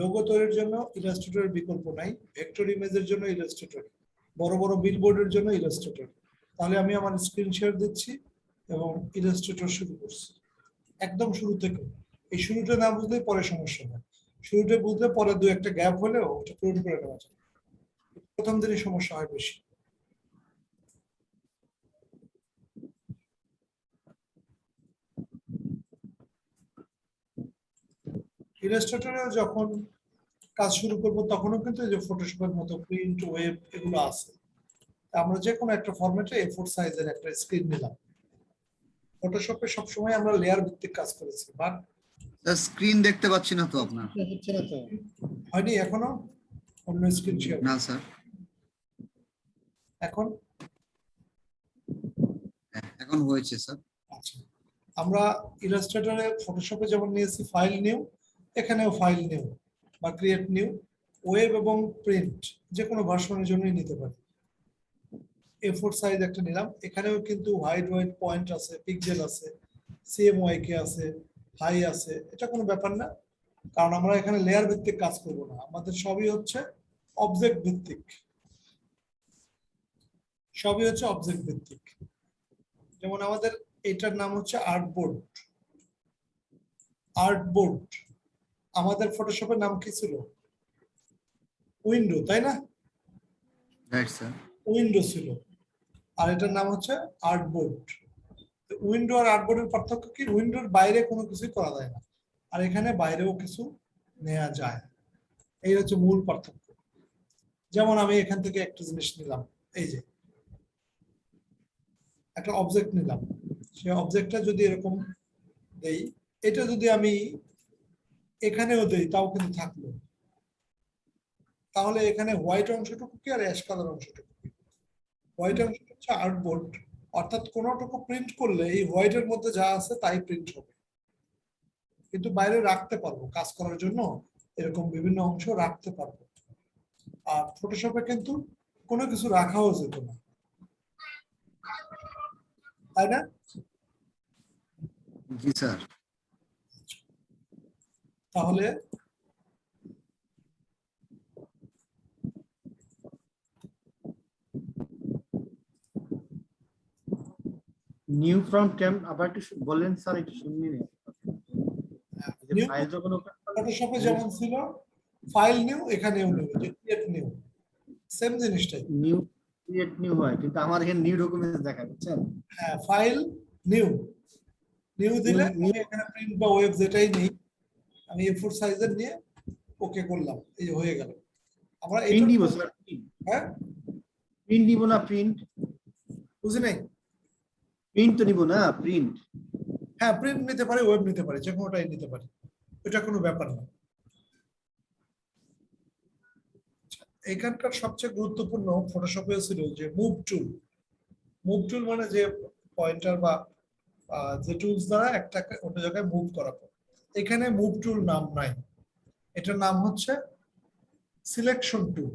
Logo তৈরির জন্য ইলাস্ট্রেটরের বিকল্প নাই, ভেক্টর ইমেজের জন্য ইলাস্ট্রেটর, বড় বড় বিলবোর্ডের জন্য ইলাস্ট্রেটর। তাহলে আমি আমার স্ক্রিন শেয়ার দিচ্ছি এবং ইলাস্ট্রেটর শুরু করছি একদম শুরু থেকে। এই শুরুটা না বুঝলে পরে সমস্যা হয়, শুরুটা বুঝলে পরে দু একটা গ্যাপ হলেও ওটা পূরণ করে নেওয়া যায়, প্রথম দিনই সমস্যা হয় বেশি। ইলাস্ট্রেটরে যখন কাজ শুরু করব তখনও কিন্তু এই যে ফটোশপের মতো প্রিন্ট, ওয়েব এগুলো আছে। আমরা যে কোনো একটা ফরম্যাটে A4 সাইজের একটা স্ক্রিন নিলাম। ফটোশপে সবসময় আমরা লেয়ার ভিত্তিক কাজ করেছি, বাট স্ক্রিন দেখতে পাচ্ছি না তো আপনার। হচ্ছে না তো। হয়নি এখনো? অন্য স্ক্রিন শেয়ার না স্যার, এখন? এখন হয়েছে স্যার। আচ্ছা, আমরা ইলাস্ট্রেটরে ফটোশপে যেমন নিয়েছি ফাইল নিউ, এখানেও ফাইল নিউ বা ক্রিয়েট নিউ, ওয়েব এবং প্রিন্ট যে কোনো ভার্সনের জন্যই নিতে পারি। A4 সাইজ একটা নিলাম, এখানেও কিন্তু হোয়াইট হোয়াইট পয়েন্ট আছে, পিক্সেল আছে, CMYK আছে, হাই আছে, এটা কোনো ব্যাপার না, কারণ আমরা এখানে লেয়ার ভিত্তিক কাজ করব না, আমাদের সবই হচ্ছে অবজেক্ট ভিত্তিক, সবই হচ্ছে অবজেক্ট ভিত্তিক। যেমন আমাদের এটার নাম হচ্ছে আর্টবোর্ড। আর্টবোর্ড আমাদের ফটোশপের নাম কি ছিল? উইন্ডো, তাই না? Right sir. উইন্ডো ছিল, আর এটার নাম হচ্ছে আর্টবোর্ড। উইন্ডো আর আর্টবোর্ডের পার্থক্য কি? উইন্ডোর বাইরে কোনো কিছু করা যায় না, আর এখানে বাইরেও কিছু নেওয়া যায়, এই হচ্ছে মূল পার্থক্য। যেমন আমি এখান থেকে একটা জিনিস নিলাম, এই যে একটা অবজেক্ট নিলাম, সেই অবজেক্টটা যদি এরকম দেই, এটা যদি আমি এখানেও দেই তাও কিন্তু থাকলো, তাহলে এখানে হোয়াইট অংশটুকু কি আর অ্যাশ কালার অংশটুকু কি? হোয়াইট অংশটা হচ্ছে আর্টবোর্ড, অর্থাৎ কোনোটুকু প্রিন্ট করলে এই হোয়াইটের মধ্যে যা আছে তাই প্রিন্ট হবে, কিন্তু বাইরে রাখতে পারবো কাজ করার জন্য, এরকম বিভিন্ন অংশ রাখতে পারবো। আর ফটোশপে কিন্তু কোনো কিছু রাখাও যেত না, তাই না? জি স্যার। তাহলে নিউ ফ্রম টেম্প আবার একটু বলেন স্যার, একটু শুনিনি। ফাইল যখন ফটোশপে যেমন ছিল ফাইল নিউ, এখানেও নিউ, যে ক্রিয়েট নিউ, সেম জিনিসটাই। নিউ ক্রিয়েট নিউ হয়, কিন্তু আমার এখানে নিউ ডকুমেন্টস দেখা যাচ্ছে। হ্যাঁ, ফাইল নিউ, নিউ দিলে New- আমি এখানে প্রিন্ট বা ওয়েব যেটাই নেই, আমি A4 সাইজের নিয়ে ওকে করলাম, এই যে হয়ে গেল। আমরা এটা প্রিন্ট নিব স্যার, হ্যাঁ প্রিন্ট নিব না, প্রিন্ট বুঝি নাই। প্রিন্ট তো নিব না, প্রিন্ট। হ্যাঁ, প্রিন্ট নিতে পারি, ওয়েব নিতে পারি, যে কোনোটাই নিতে পারি, এটা কোনো ব্যাপার না। এখানকার সবচেয়ে গুরুত্বপূর্ণ ফটোশপে ছিল যে মুভ টুল। মুভ টুল মানে যে পয়েন্টার বা যে টুলস দ্বারা একটা অন্য জায়গায় মুভ করা যায়। এখানে মুভ টুল নাম নাই, এটার নাম হচ্ছে সিলেকশন টুল,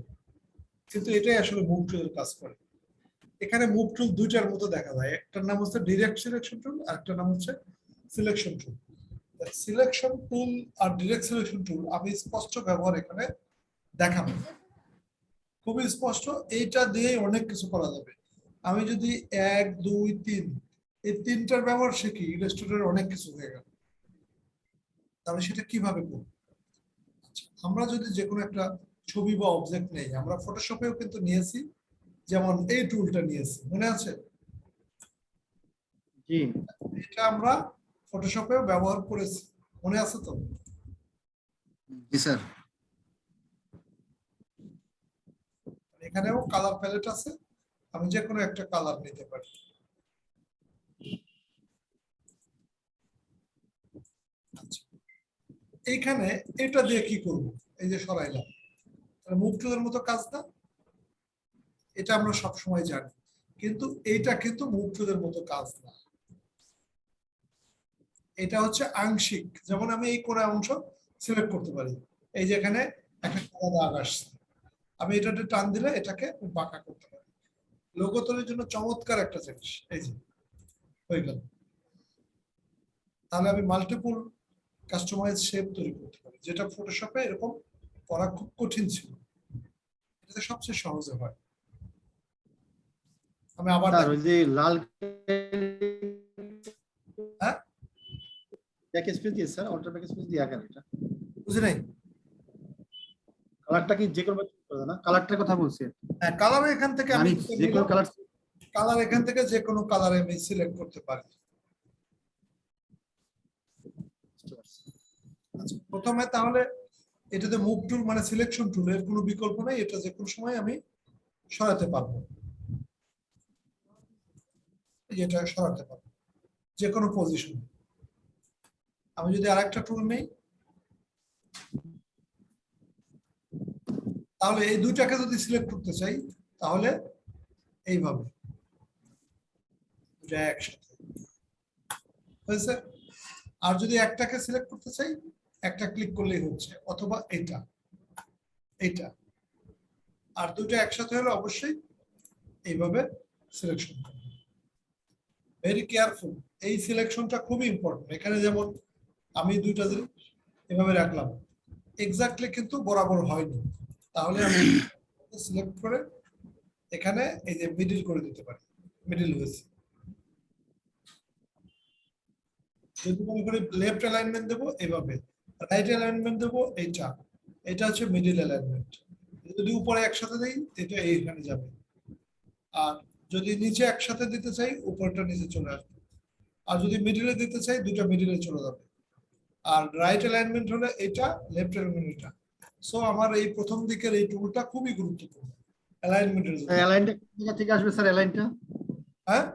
কিন্তু এটাই আসলে মুভ টুলের কাজ করে। এখানে মুভ টুল দুইটার মতো দেখা যায়, একটার নাম হচ্ছে ডিরেক্ট সিলেকশন টুল, আর একটার নাম হচ্ছে সিলেকশন টুল। সিলেকশন টুল আর ডিরেক্ট সিলেকশন টুল আমি স্পষ্ট ব্যবহার এখানে দেখাবো, খুবই স্পষ্ট। এইটা দিয়েই অনেক কিছু করা যাবে। আমি যদি 1 2 3 এই তিনটার ব্যবহার শিখি, ইলাস্ট্রেটরের অনেক কিছু হয়ে গেল। তাহলে সেটা কিভাবে করব? আমরা যদি যে কোনো একটা ছবি বা অবজেক্ট নেই, আমরা ফটোশপেও কিন্তু নিয়েছি, যেমন এই টুলটা নিয়েছি, মনে আছে? জি এটা আমরা ফটোশপেও ব্যবহার করেছি, মনে আছে তো? জি স্যার। এখানেও কালার প্যালেট আছে, আমি যে কোনো একটা কালার নিতে পারি। আচ্ছা, এইখানে এটা দিয়ে কি করব? এই যে সরাইলাম, মুভ টুলের মতো কাজ না? এটা আমরা সব সময় জানি, কিন্তু এইটা কিন্তু মুভ টুলের মতো কাজ না। এটা হচ্ছে আংশিক, যেমন আমি এই কোণা অংশ সিলেক্ট করতে পারি, এই যে এখানে একটা কালো দাগ আসছে, আমি এটাতে টান দিলে এটাকে বাঁকা করতে পারি। লোগো তৈরির জন্য চমৎকার একটা জিনিস, এই যে হয়ে গেল। তাহলে আমি মাল্টিপল কাস্টমাইজ শেপ তৈরি করতে পারি, যেটা ফটোশপে এরকম করা খুব কঠিন ছিল। এটা সবচেয়ে সহজে হয়। আমি আবার স্যার ওই যে লাল হ্যাঁ ব্যাক স্পেস দিয়ে স্যার অল্টার ব্যাক স্পেস দিয়ে আঁকেন এটা। বুঝি নাই। কালারটা কি যে কোনো না, কালারটার কথা বলছি। হ্যাঁ, কালার এখান থেকে আমি মানে যে কোনো কালার। কালার এখান থেকে যে কোনো কালার আমি সিলেক্ট করতে পারি। আচ্ছা, প্রথমে তাহলে এটাতে মুভ টুল মানে সিলেকশন টুল, এর কোনো বিকল্প নেই, এটা যে কোনো সময় আমি সরাতে পারবো, এটা সরাতে পারবো যে কোনো পজিশনে। আমি যদি আরেকটা টুল নেই, তাহলে এই দুইটাকে যদি সিলেক্ট করতে চাই তাহলে এইভাবে দুটা একসাথে হয়েছে। আর যদি একটাকে সিলেক্ট করতে চাই, একটা ক্লিক করলেই হচ্ছে, অথবা এটা এটা। আর দুটো একসাথে হলে অবশ্যই এইভাবে সিলেকশন করবে। ভেরি কেয়ারফুল, এই সিলেকশনটা খুবই ইম্পর্টেন্ট। এখানে যেমন আমি দুইটা এভাবে রাখলাম, এক্স্যাক্টলি কিন্তু বরাবর হয়নি, তাহলে আমি সিলেক্ট করে এখানে এই যে মিডল করে দিতে পারি, মিডল হয়েছে। যদি মনে করি লেফট অ্যালাইনমেন্ট দেবো এভাবে, রাইট অ্যালাইনমেন্ট দেবো এইটা, এটা হচ্ছে মিডল অ্যালাইনমেন্ট। যদি উপরে একসাথে দেই এটা এইখানে যাবে, আর যদি নিচে একসাথে দিতে চাই উপরটা নিচে চলে আসবে, আর যদি মিডলে দিতে চাই দুটো মিডলে চলে যাবে। আর রাইট অ্যালাইনমেন্ট হলে এটা, লেফট অ্যালাইনমেন্ট এটা। সো আমার এই প্রথম দিকের এই টুলটা খুবই গুরুত্বপূর্ণ অ্যালাইনমেন্টের জন্য। অ্যালাইনটা কোন জায়গা থেকে আসবে স্যার? অ্যালাইনটা হ্যাঁ,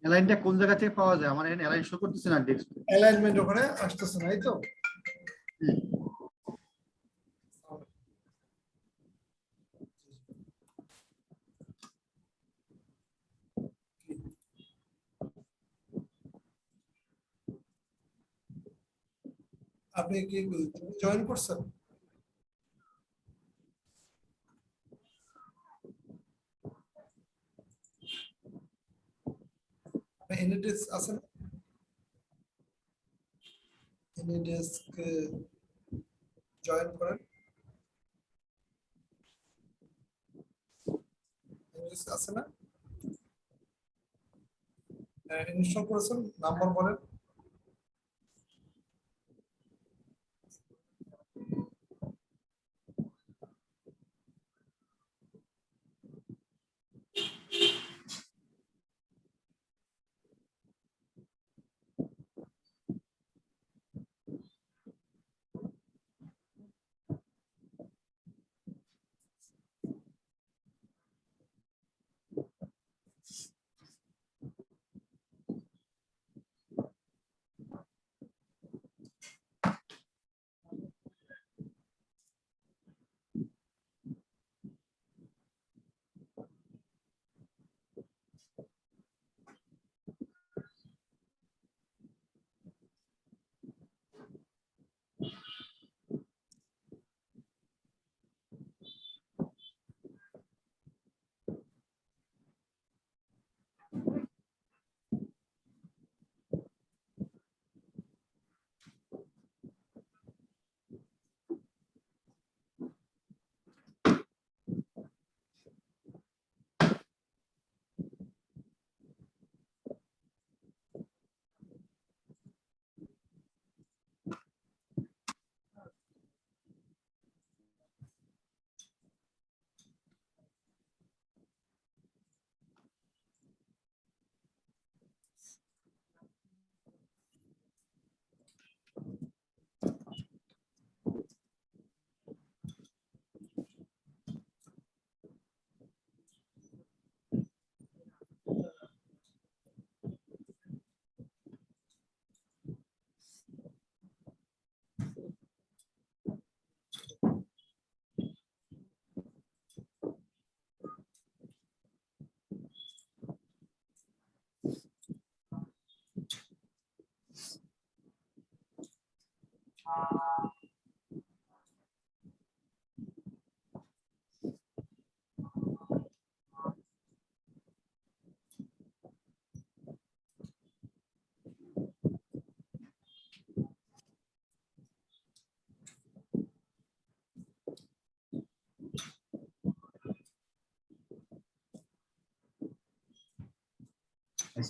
অ্যালাইনটা কোন জায়গা থেকে পাওয়া যায়? আমার এখানে অ্যালাইন শো করতেছে না ডেস্কটপে। অ্যালাইনমেন্ট ওখানে আসতেছে না, এই তো। আপনি কি জয়েন করছেন? এনএডেস্ক আছে না? এনএডেস্ক জয়েন করেন। এনএডেস্ক আছে না? ইনস্টল করেছেন, নাম্বার বলেন।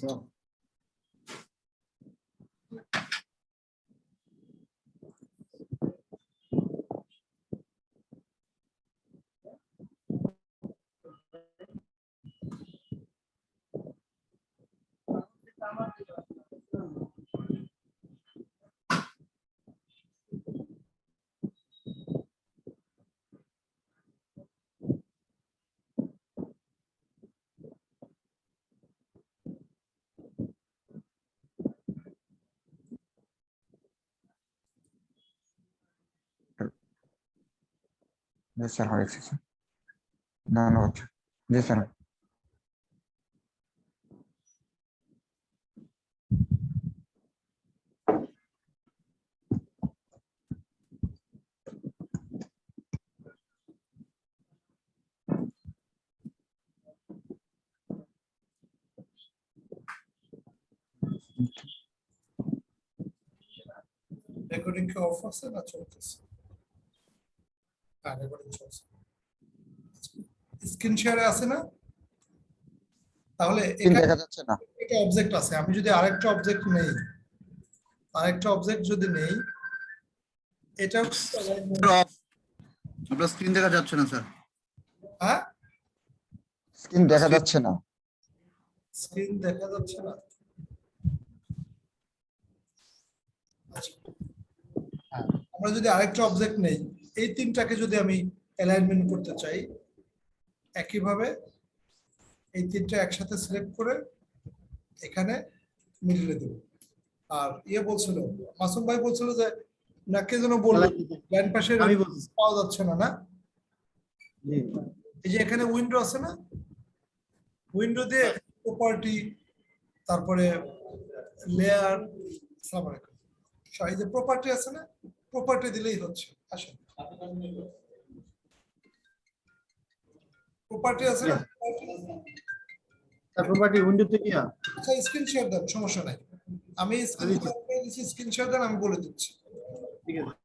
স্যার জি স্যার হয়েছে স্যার ধন্যবাদ জি স্যার রেকর্ডিং কি অফ আছে না চলতেছে? হ্যাঁ, রেকর্ডিং চলছে। স্ক্রিন শেয়ারে আছে না? তাহলে স্ক্রিন দেখা যাচ্ছে না এটা অবজেক্ট আছে। আমি যদি আরেকটা অবজেক্ট নেই, যদি নেই, এটা আপনার স্ক্রিন দেখা যাচ্ছে না স্যার। হ্যাঁ, স্ক্রিন দেখা যাচ্ছে না স্ক্রিন দেখা যাচ্ছে না। আচ্ছা, হ্যাঁ, আমরা যদি আরেকটা অবজেক্ট নেই, এই তিনটাকে যদি আমি অ্যালাইনমেন্ট করতে চাই, একইভাবে এই তিনটা একসাথে সিলেক্ট করে এখানে মিডিলে দেব। আর বলছিল, মাসুম ভাই বলছিল যে না, কে যেন বললো ডান পাশে আমি বলছি। পাওয়া যাচ্ছে না। না, জি এই যে এখানে উইন্ডো আছে না, উইন্ডো দিয়ে প্রপার্টি, তারপরে লেয়ার, আসসালামু আলাইকুম, এই যে প্রপার্টি আছে না, প্রপার্টি দিলেই হচ্ছে। আসেন, প্রপার্টি আছে না, তার প্রপার্টি উইন্ডো থেকে আচ্ছা স্ক্রিন শেয়ার দেন, সমস্যা নাই। আমি স্ক্রিন শেয়ার করে দিচ্ছি, স্ক্রিন শেয়ার দেন, আমি বলে দিচ্ছি। ঠিক আছে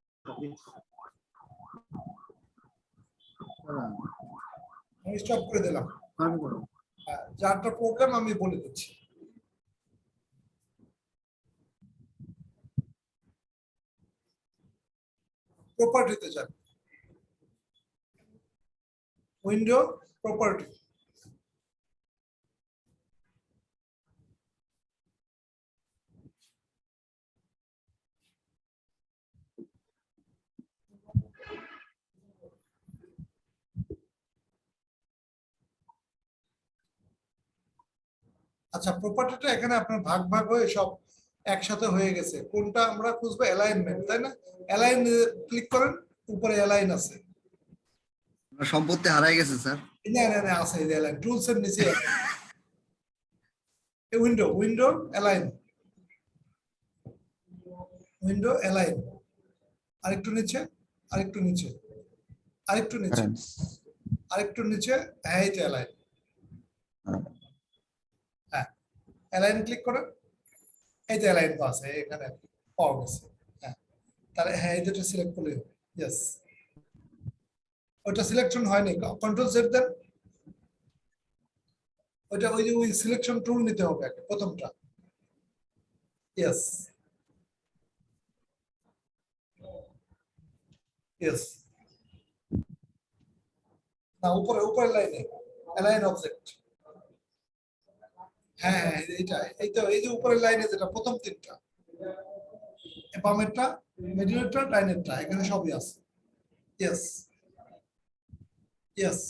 আমি স্টপ করে দিলাম। হ্যাঁ, যারটা প্রোগ্রাম আমি বলে দিচ্ছি। প্রপার্টিতে যান, উইন্ডো, প্রপার্টি, আচ্ছা প্রপার্টিটা এখানে আপনার ভাগ ভাগ হয়ে সব একসাথে হয়ে গেছে। কোনটা আমরা খুঁজবো? অ্যালাইনমেন্ট, তাই না? অ্যালাইন ক্লিক করেন, উপরে অ্যালাইন আছে। সম্পত্তি হারাই গেছে স্যার। না না না, আছে এই অ্যালাইন টুলস এর নিচে উইন্ডো, অ্যালাইন, উইন্ডো অ্যালাইন, আরেকটু নিচে, আরেকটু নিচে, আরেকটু নিচে, আরেকটু নিচে, হ্যাঁ এই যে অ্যালাইন। হ্যাঁ, অ্যালাইন ক্লিক করেন, এই যে অ্যালাইন তো আছে এখানে পাওয়া গেছে। হ্যাঁ, তাহলে হ্যাঁ এই দুটো সিলেক্ট করলেই হবে। ইয়েস, ওটা সিলেকশন হয়নি, কন্ট্রোল জেড দেন। ওই যে ওই সিলেকশন টুল নিতে হবে আগে, প্রথমটা। ইয়েস, ইয়েস, না উপরে লাইনে অ্যালাইন অবজেক্ট। হ্যাঁ হ্যাঁ, এইটা এই যে উপরের লাইনে যেটা প্রথম তিনটা, বামেরটা, মিডলেরটা, ডাইনেরটা, এখানে সবই আছে। ইয়েস, ইয়েস,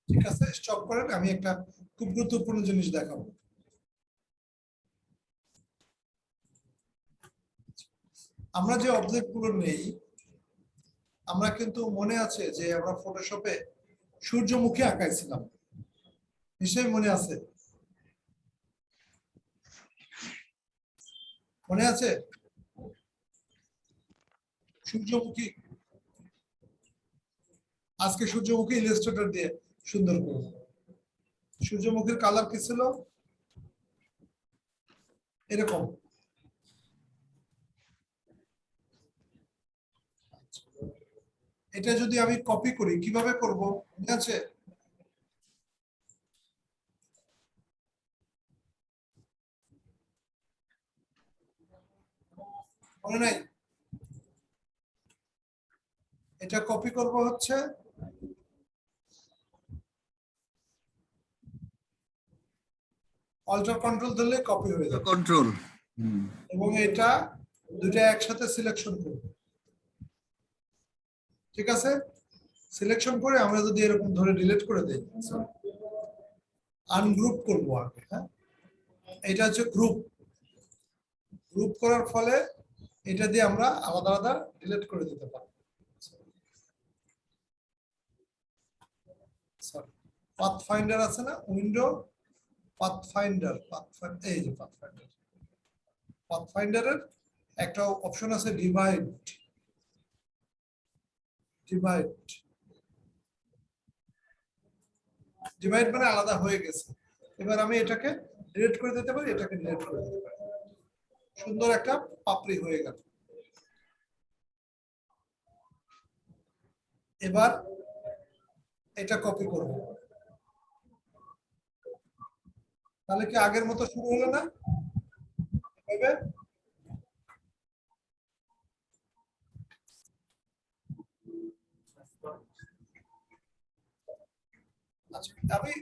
ঠিক আছে, স্টপ করেন। আমি একটা খুব গুরুত্বপূর্ণ জিনিস দেখাবো। আমরা যে অবজেক্ট গুলো নেই, আমরা কিন্তু মনে আছে যে আমরা ফটোশপে সূর্যমুখী আঁকাইছিলাম, নিশ্চয়ই মনে আছে? মনে আছে সূর্যমুখী? আজকে সূর্যমুখী ইলাস্ট্রেটর দিয়ে সুন্দর করব। সূর্যমুখীর কালার কি ছিল? এরকম। এটা যদি আমি কপি করি কিভাবে করব, ঠিক আছে? মনে নাই? এটা কপি করব হচ্ছে অল্টার কন্ট্রোল ধরলে কপি হয়ে যাবে, কন্ট্রোল। এবং এটা দুটো একসাথে সিলেকশন করব, ঠিক আছে? সিলেকশন করে আমরা যদি এরকম ধরে ডিলিট করে দেই, আনগ্রুপ করব আগে, হ্যাঁ? এটা হচ্ছে গ্রুপ। গ্রুপ করার ফলে এটা দিয়ে আমরা আলাদা আলাদা ডিলিট করে দিতে পারি। পাথফাইন্ডার আছে না, উইন্ডো পাথফাইন্ডার, এই যে পাথফাইন্ডার, পাথফাইন্ডারের একটা অপশন আছে ডিভাইড। ডিভাইড ডিভাইড মানে আলাদা হয়ে গেছে। এবার আমি এটাকে ডিলিট করে দিতে পারি, এটাকে ডিলিট করে দিতে পারি, সুন্দর একটা পাপড়ি হয়ে গেল। এবার এটা কপি করব, তাহলে কি আগের মতো শুরু হলো না? এভাবে আচ্ছা, আমি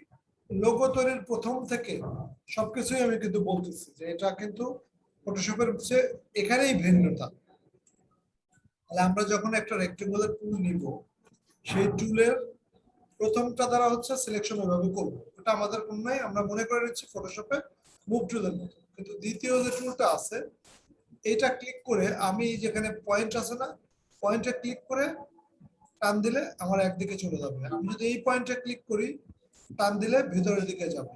লোগো তৈরির প্রথম থেকে সবকিছুই আমি কিন্তু বলতেছি যে এটা কিন্তু ফটোশপের হচ্ছে এখানেই ভিন্নতা। তাহলে আমরা যখন একটা রেক্টেঙ্গুলার টুল নিব, সেই টুলের প্রথমটা দ্বারা হচ্ছে সিলেকশন ওইভাবে করবো, এটা আমাদের কোন নাই, আমরা মনে করে নিচ্ছি ফটোশপে মুভ টুলের মতো। কিন্তু দ্বিতীয় যে টুলটা আছে, এইটা ক্লিক করে আমি যেখানে পয়েন্ট আছে না, পয়েন্টে ক্লিক করে টান দিলে আমার একদিকে চলে যাবে। আমি যদি এই পয়েন্টে ক্লিক করি, টান দিলে ভিতরের দিকে যাবে।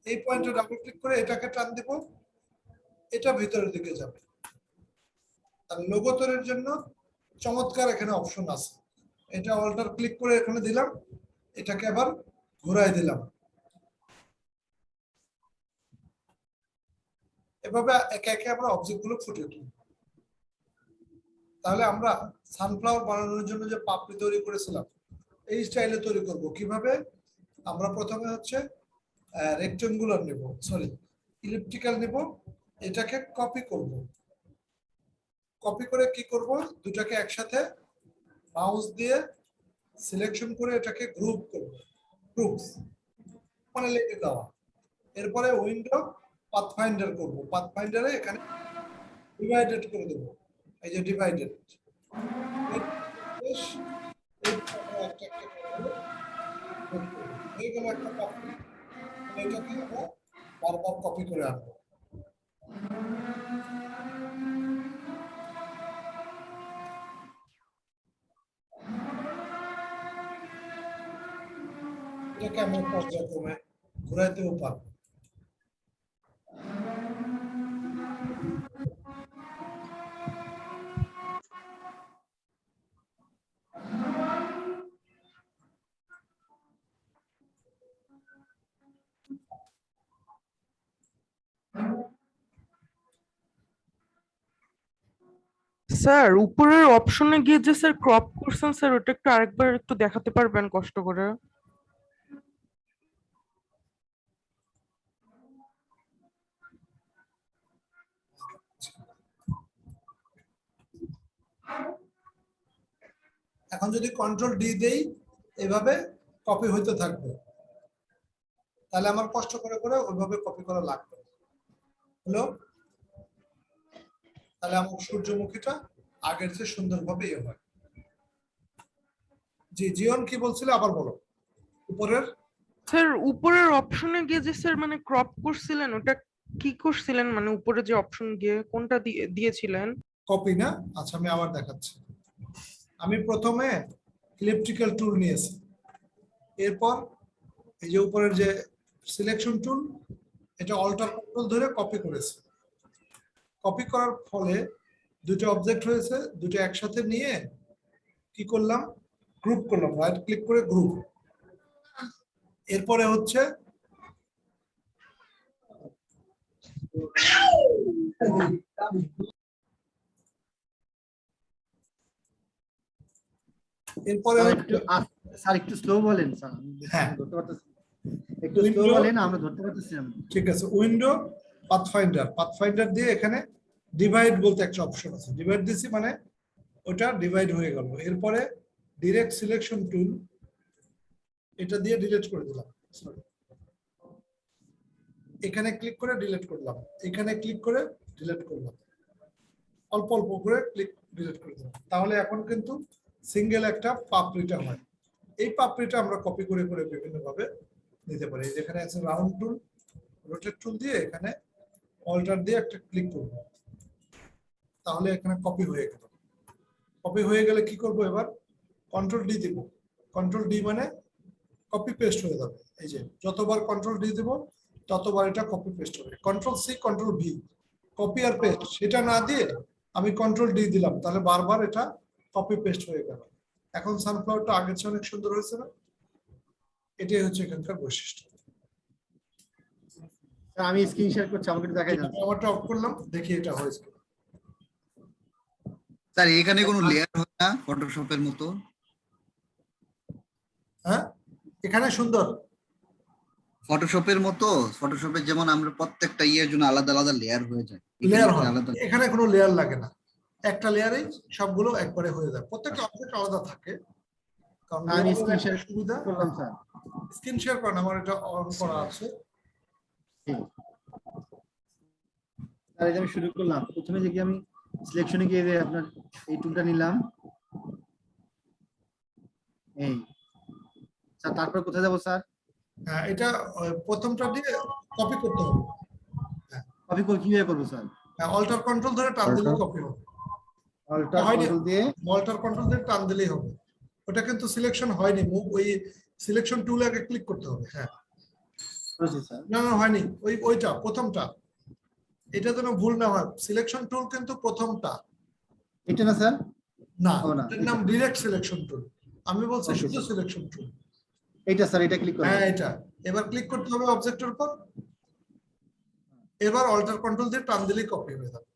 এই পয়েন্টে ডাবল ক্লিক করে এটাকে টান দিব, এটা ভিতরের দিকে যাবে। আর লোগো তৈরির জন্য চমৎকার এখানে অপশন আছে। এটা অল্টার ক্লিক করে এখানে দিলাম, এটাকে আবার ঘুরাই দিলাম। এভাবে একে একে আমরা অবজেক্ট গুলো ফুটিয়ে তুলব। তাহলে আমরা সানফ্লাওয়ার বানানোর জন্য যে পাপড়ি তৈরি করেছিলাম, এই স্টাইলে তৈরি করব। কিভাবে? আমরা প্রথমে হচ্ছে রেক্টেঙ্গুলার নেব, সরি ইলিপ্টিক্যাল নেব, এটাকে কপি করব। কপি করে কি করব, দুটাকে একসাথে মাউস দিয়ে সিলেকশন করে এটাকে গ্রুপ করব। গ্রুপস মানে লিখে দেওয়া। এরপরে উইন্ডো পাথফাইন্ডার করব, পাথফাইন্ডারে এখানে ডিভাইডেড করে দেব, এই যে ডিভাইডেড। এইগুলো একটা কপি, এটাকে আমরা বারবার কপি করে আনবো। এটাকে আমরা পর্যায়ক্রমে ঘুরাইতেও পারবো। স্যার উপরের অপশনে গিয়ে যে স্যার ক্রপ করছেন স্যার, ওটা একটু আরেকবার একটু দেখাতে পারবেন কষ্ট করে? এখন যদি কন্ট্রোল ডি দেই, এভাবে কপি হইতে থাকবে, তাহলে আমার কষ্ট করে করে ওইভাবে কপি করা লাগবে। হলো? তাহলে আমার সূর্যমুখীটা আগের চেয়ে সুন্দরভাবে ইয়ে হয়। জি, জিওন কি বলছিলে আবার বলো। উপরের স্যার উপরের অপশনে গিয়ে যে স্যার মানে ক্রপ করছিলেন, ওটা কি করছিলেন? মানে উপরে যে অপশন গিয়ে কোনটা দিয়েছিলেন? কপি না? আচ্ছা, আমি আবার দেখাচ্ছি। আমি প্রথমে ইলেকট্রিক্যাল টুল নিয়েছি, এরপর এই যে উপরের যে সিলেকশন টুল, এটা অল্টার কন্ট্রোল ধরে কপি করেছি। কপি করার ফলে দুটো অবজেক্ট হয়েছে, দুটো একসাথে নিয়ে কি করলাম, গ্রুপ করলাম, রাইট ক্লিক করে গ্রুপ। এরপরে হচ্ছে এরপরে স্যার হচ্ছে স্যার একটু স্লো বলেন স্যার, আমি হ্যাঁ। ধরতে পারতেছি না। একটু স্লো Window- বলেন, আমরা ধরতে পারতেছি না। ঠিক আছে, উইন্ডো পাথফাইন্ডার দিয়ে এখানে ডিভাইড বলতে একটা অপশন আছে, ডিভাইড দিছি মানে ওটা ডিভাইড হয়ে গেল। এরপরে ডিরেক্ট সিলেকশন টুল, এটা দিয়ে ডিলিট করে দিলাম। Sorry, এখানে ক্লিক করে ডিলিট করলাম, এখানে ক্লিক করে ডিলিট করলাম, অল্প অল্প করে ক্লিক ডিলিট করে দিলাম। তাহলে এখন কিন্তু সিঙ্গেল একটা পাপড়িটা হয়। এই পাপড়িটা আমরা কপি করে করে বিভিন্ন ভাবে নিতে পারি। যেখানে আছে রাউন্ড টুল, রোটেট টুল দিয়ে এখানে অল্টার দিয়ে একটা ক্লিক করব, তাহলে এখানে কপি হয়ে গেল। কপি হয়ে গেলে কি করব, এবার কন্ট্রোল ডি দিব। কন্ট্রোল ডি মানে কপি পেস্ট হয়ে যাবে। এই যে যতবার কন্ট্রোল ডি দিব ততবার এটা কপি পেস্ট হবে। Control C control V copy আর পেস্ট, সেটা না দিয়ে আমি কন্ট্রোল ডি দিলাম, তাহলে বারবার এটা কপি পেস্ট হয়ে গেল। এখন সানফ্লাওয়ারটা আগের চেয়ে অনেক সুন্দর হয়েছে না? এটাই হচ্ছে এখানকার বৈশিষ্ট্য। স্যার আমি স্ক্রিন শেয়ার করছি, আমাকে একটু দেখাই যান। আমারটা অফ করলাম, দেখি এটা হয়েছে কিনা। স্যার এখানে কোনো লেয়ার হয় না ফটোশপের মতো? হ্যাঁ, এখানে সুন্দর। ফটোশপের মতো, ফটোশপের যেমন আমরা প্রত্যেকটা ইয়ের জন্য আলাদা আলাদা লেয়ার হয়ে যায়, এখানে লেয়ার কি হয়, আলাদা? এখানে কোনো লেয়ার লাগে না, একটা লেয়ারেই সবগুলো একবারে হয়ে যায়। প্রত্যেকটা অবজেক্ট আলাদা থাকে, কারণ আমি layer স্ক্রিন একটা শেয়ার সুবিধা। করলাম স্যার। স্ক্রিন শেয়ার করেন, আমার এটা অন করা আছে। স্যার এই যে আমি শুরু করলাম, প্রথমে যে কি আমি সিলেকশনে গিয়ে যে আপনার এই টুলটা নিলাম, এই স্যার তারপর কোথায় যাব স্যার? হ্যাঁ, এটা প্রথমটা দিয়ে কপি করতে হবে। কপি করে কিভাবে করবো স্যার? হ্যাঁ, অল্টার কন্ট্রোল ধরে টান দিলে কপি হবে। অল্টার হয়নি, কন্ট্রোল দিয়ে অল্টার কন্ট্রোল দিয়ে টান দিলেই হবে। ওটা কিন্তু সিলেকশন হয়নি, মুভ ওই সিলেকশন টুলে আগে ক্লিক করতে হবে। হ্যাঁ, করেছি স্যার। না না হয়নি, ওইটা প্রথমটা, এটা যেন ভুল না হয়। সিলেকশন টুল কিন্তু প্রথমটা, এটা না স্যার? না ও না, এটার নাম ডিরেক্ট সিলেকশন টুল। আমি বলছি Okay, শুধু sir. Selection tool. এইটা স্যার, এটা ক্লিক করুন। হ্যাঁ, এটা এবার ক্লিক করতে হবে অবজেক্টের উপর। এবার অল্টার কন্ট্রোল দিয়ে টান দিলেই কপি হয়ে যাবে।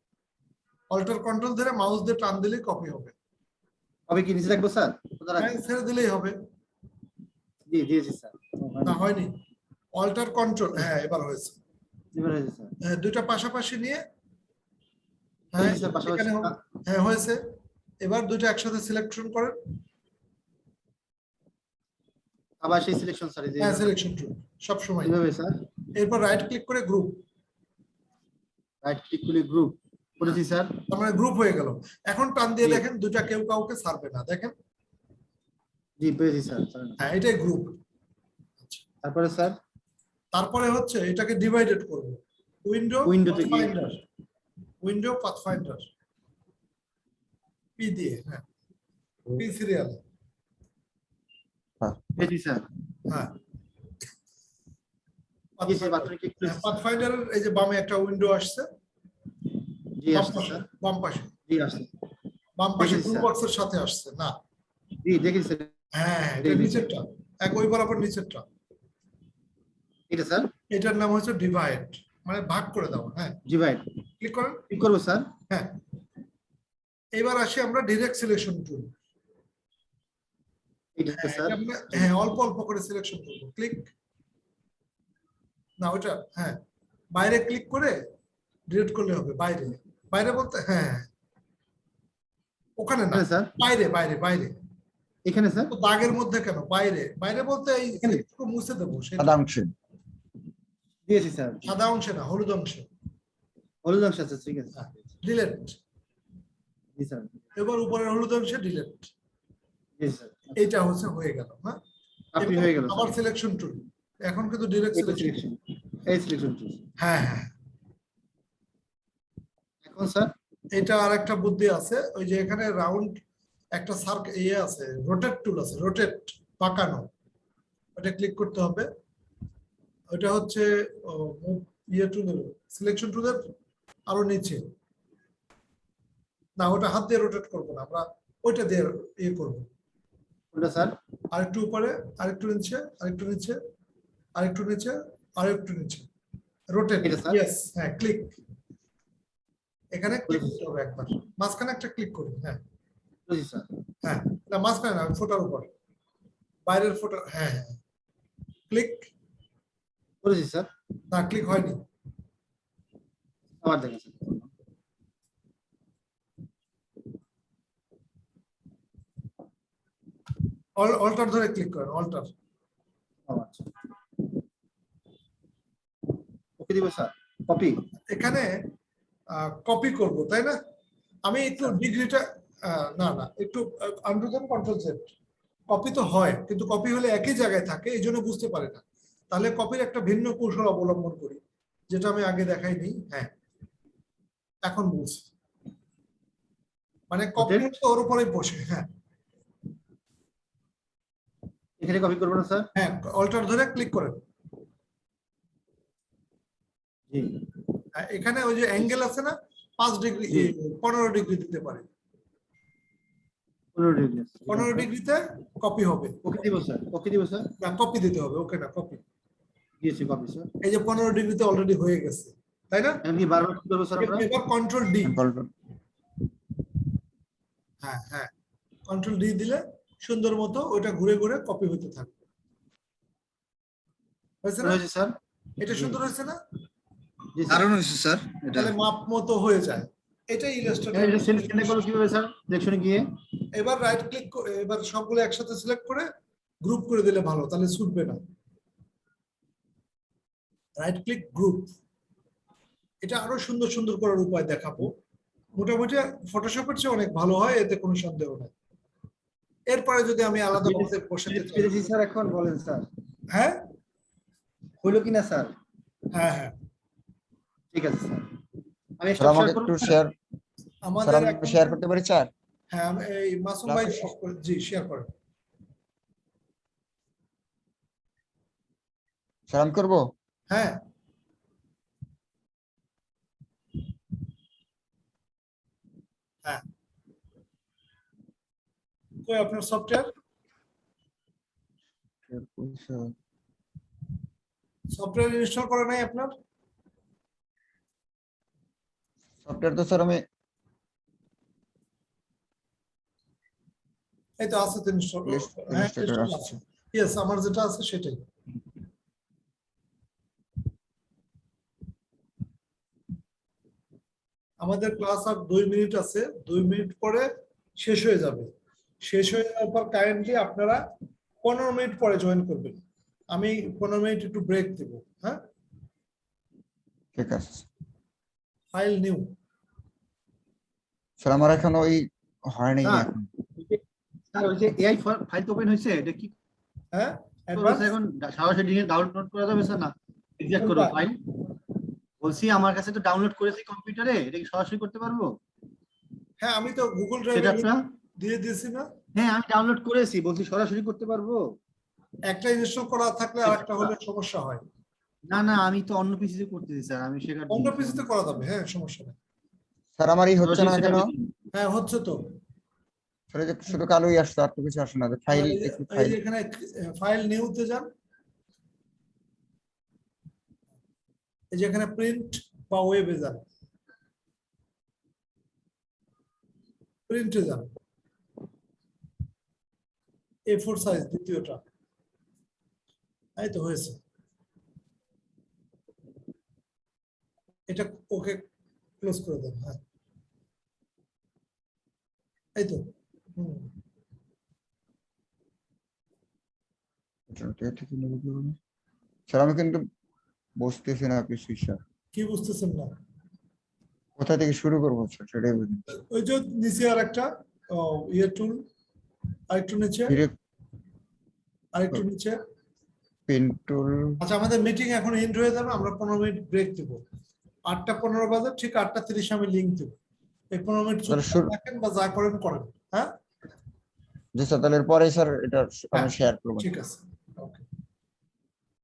অল্টার কন্ট্রোল ধরে মাউস দিয়ে টান দিলেই কপি হবে। কবে কি নিচে রাখবো স্যার? কোথায় হ্যাঁ, রাখবো? ছেড়ে দিলেই হবে। দিয়েছি স্যার। না হয়নি, অল্টার কন্ট্রোল, হ্যাঁ এবার হয়েছে। এবার হয়েছে স্যার। হ্যাঁ, দুইটা পাশাপাশি নিয়ে, হ্যাঁ হয়েছে স্যার, পাশাপাশি। এখানে হ্যাঁ হয়েছে। এবার দুইটা একসাথে সিলেকশন করেন। আবার সেই সিলেকশন স্যার, এই যে হ্যাঁ, সিলেকশন টুল সব সময়। এইভাবে স্যার। এরপর রাইট ক্লিক করে গ্রুপ, রাইট ক্লিক করে গ্রুপ করেছি স্যার। তার মানে গ্রুপ হয়ে গেল। এখন টান দিয়ে জি। দেখেন দুইটা কেউ কাউকে ছাড়বে না, দেখেন। জি পেয়েছি স্যার। হ্যাঁ, এটাই গ্রুপ। তারপরে স্যার তারপরে হচ্ছে এটাকে ডিভাইডেড করব। উইন্ডো Window তে গিয়ে। পাথফাইন্ডার, উইন্ডো পাথফাইন্ডার পি দিয়ে, হ্যাঁ পি সিরিয়াল। পেয়েছি স্যার। হ্যাঁ, জি স্যার, বাটনে ক্লিক করেছি। পাথফাইন্ডারের এই যে বামে একটা উইন্ডো আসছে, জি বাম আসছে পাশে, স্যার। বাম পাশে, জি আসছে। বাম পাশে দেখেছি, টুল স্যার। বক্সের সাথে আসছে না? জি দেখেছি স্যার। হ্যাঁ, এটা দেখেছি। নিচেরটা, এক ওই বরাবর নিচেরটা। এটা স্যার এটার নাম হচ্ছে ডিভাইড, মানে ভাগ করে দাও। হ্যাঁ, জি ভাই, ক্লিক করেন। কি করবো স্যার? হ্যাঁ, এবার আসি আমরা ডিরেক্ট সিলেকশন টুল। এটা স্যার। হ্যাঁ, অল্প অল্প করে সিলেকশন করবো। ক্লিক, না ওটা, হ্যাঁ বাইরে ক্লিক করে ডিলিট করলে হবে। বাইরে, বাইরে বলতে হ্যাঁ ওখানে না, এখানে স্যার? বাইরে বাইরে বাইরে। এখানে স্যার? তো দাগের মধ্যে কেন বাইরে? বাইরে বলতে এই এখানে? একটু মুছে দেবো, সেটা সাদা অংশে দিয়েছি স্যার। সাদা অংশে না, হলুদ অংশে। হলুদ অংশ আছে, ঠিক আছে। ডিলেট, জি স্যার। এবার উপরের হলুদ অংশে ডিলেট। জি স্যার। এইটা হচ্ছে হয়ে গেল। হ্যাঁ, আপনি এবার হয়ে গেল আবার স্যার। সিলেকশন টুল, এখন কিন্তু ডিরেক্ট এটা সিলেকশন। সিলেকশন, এই সিলেকশন টুল। হ্যাঁ হ্যাঁ, এখন স্যার এটা আর একটা বুদ্ধি আছে, ওই যে এখানে রাউন্ড একটা সার্ক ইয়ে আছে, রোটেট টুল আছে, রোটেট পাকানো, ওটা ক্লিক করতে হবে। ওটা হচ্ছে ইয়ে টুলের, সিলেকশন টুলের আরো নিচে। না, ওটা হাত দিয়ে রোটেট করবো না আমরা, ওইটা দিয়ে ইয়ে করবো। কোনটা স্যার? আরেকটু উপরে, আরেকটু নিচে, আরেকটু নিচে, আরেকটু নিচে, আরেকটু নিচে, রোটেট, এটা স্যার? ইয়েস, হ্যাঁ, ক্লিক। এখানে ক্লিক করতে হবে একবার, মাঝখানে একটা ক্লিক করুন, হ্যাঁ বুঝি স্যার। হ্যাঁ, না মাঝখানে না, ফোটার উপর, বাইরের ফোটা, হ্যাঁ হ্যাঁ, ক্লিক। করেছি স্যার। না, ক্লিক হয়নি। আবার দেখেন স্যার। অল্টার ধরে ক্লিক করেন, অল্টার। আচ্ছা, ওকে দিব স্যার, কপি। এখানে কপি করব, তাই না? আমি একটু ডিগ্রিটা, না না, একটু আন্ডার দেন, কন্ট্রোল জেড। কপি তো হয়, কিন্তু কপি হলে একই জায়গায় থাকে, এই জন্য বুঝতে পারে না। তাহলে কপির একটা ভিন্ন কৌশল অবলম্বন করি, যেটা আমি আগে দেখাইনি। হ্যাঁ, এখন বুঝছি, মানে কপি Rotate? ওর উপরেই বসে। হ্যাঁ এখানে কপি করবো না স্যার? হ্যাঁ, অল্টার ধরে ক্লিক করেন। জি। এখানে ওই যে অ্যাঙ্গেল আছে না, 5 ডিগ্রি, জি। 15 ডিগ্রি দিতে পারে। 15 ডিগ্রি। 15 ডিগ্রিতে কপি হবে। ওকে দিব স্যার, ওকে দিব স্যার। না, কপি দিতে হবে, ওকে না, কপি। দিয়েছি কপি স্যার। এই যে 15 ডিগ্রিতে অলরেডি হয়ে গেছে, তাই না? এখন কি বারবার কি করবো স্যার আমরা? এবার কন্ট্রোল ডি। Control হ্যাঁ হ্যাঁ, কন্ট্রোল ডি দিলে সুন্দর মতো ওইটা ঘুরে ঘুরে কপি হতে থাকবে। হয়েছে না? হয়েছে স্যার। এটা সুন্দর হয়েছে না? জি স্যার। কারণ হচ্ছে স্যার এটা তাহলে মাপ মতো হয়ে যায়। এটাই এটা ইলাস্ট্রেটর। সেন্ড করবো কিভাবে স্যার? সিলেকশনে গিয়ে এবার রাইট ক্লিক করে, এবার সবগুলো একসাথে সিলেক্ট করে গ্রুপ করে দিলে ভালো, তাহলে ছুটবে না। Right click, group. এটা আরো সুন্দর সুন্দর করার উপায় দেখাবো। মোটামুটি ফটোশপের চেয়ে অনেক ভালো হয়, এতে কোনো সন্দেহ নেই। এরপরে যদি আমি আলাদা ভাবে বসাতে চাই, পেরেছি স্যার, এখন বলেন স্যার। হ্যাঁ হইলো কিনা স্যার? হ্যাঁ হ্যাঁ, ঠিক আছে স্যার। আমি স্যার আমাকে একটু শেয়ার, স্যার আমাদের আমি এখন, শেয়ার করতে পারি স্যার? হ্যাঁ এই মাসুম ভাই জি শেয়ার করেন। স্যার আমি করবো? হ্যাঁ, হ্যাঁ, কই আপনার সফটওয়্যার? সফটওয়্যার ইনস্টল করা নাই আপনার? সফটওয়্যার তো স্যার আমি, এই তো আছে তো ইনস্টল। হ্যাঁ, Illustrator install আছে। আছে। ইয়েস, আমার যেটা আছে সেটাই। আমাদের ক্লাস আর 2 মিনিট আছে, 2 মিনিট পরে শেষ হয়ে যাবে। শেষ হয়ে যাওয়ার পর কাইন্ডলি আপনারা 15 মিনিট পরে জয়েন করবেন। আমি 15 মিনিট একটু ব্রেক দেব। হ্যাঁ, ঠিক আছে ফাইল নিউ। স্যার। আমার এখন ওই হয়নি স্যার, এখন। স্যার ওই যে এআই ফাইল ওপেন হয়েছে, এটা কি হ্যাঁ, করবো স্যার? এখন সরাসরি ডাউনলোড করা যাবে স্যার? না এক্সট্রাক্ট করবো ফাইল? বলছি আমার কাছে তো ডাউনলোড করেছি কম্পিউটারে, এটা কি সরাসরি করতে পারবো হ্যাঁ, আমি তো গুগল ড্রাইভে সেটআপটা? দিয়ে দিয়েছি না। হ্যাঁ আমি ডাউনলোড করেছি, বলছি সরাসরি করতে পারবো? একটা ইনস্টল করা থাকলে আরেকটা হলে সমস্যা হয়। না না, আমি তো অন্য পিসিতে করতেছি স্যার, আমি শেখার অন্য পিসিতে করা যাবে, হ্যাঁ, সমস্যা নেই। স্যার আমার এই হচ্ছে না কেন? হ্যাঁ, হচ্ছে তো। স্যার এই যে শুধু কালোই আসছে, আর তো কিছু আসে না। ফাইল এই যে ফাইল এখানে ফাইল নিউতে যান, এই যে এখানে প্রিন্ট বা ওয়েবে যান, প্রিন্টে যান, A4 সাইজ দ্বিতীয়টা। এই তো হয়েছে। এটা ওকে ক্লোজ করে দেন। হ্যাঁ, এই তো। স্যার আমি কিন্তু বুঝতেছি না কিছু স্যার। কি বুঝতেছেন না? কোথা থেকে শুরু করবো স্যার সেটাই বুঝি। ওই যে নিচে আর একটা ইয়ে টুল, আরেকটু নিচে, আরেকটু নিচে। Pen tool. আচ্ছা, আমাদের মিটিং এখন এন্ড হয়ে যাবে, আমরা 15 মিনিট ব্রেক দেবো। 8:15 বাজে, ঠিক 8:30 আমি লিংক দেবো। এই 15 মিনিট থাকেন বা যা করেন করেন। হ্যাঁ, জি স্যার, তাহলে পরে স্যার এটা আমি হ্যাঁ, শেয়ার করবো। ঠিক আছে।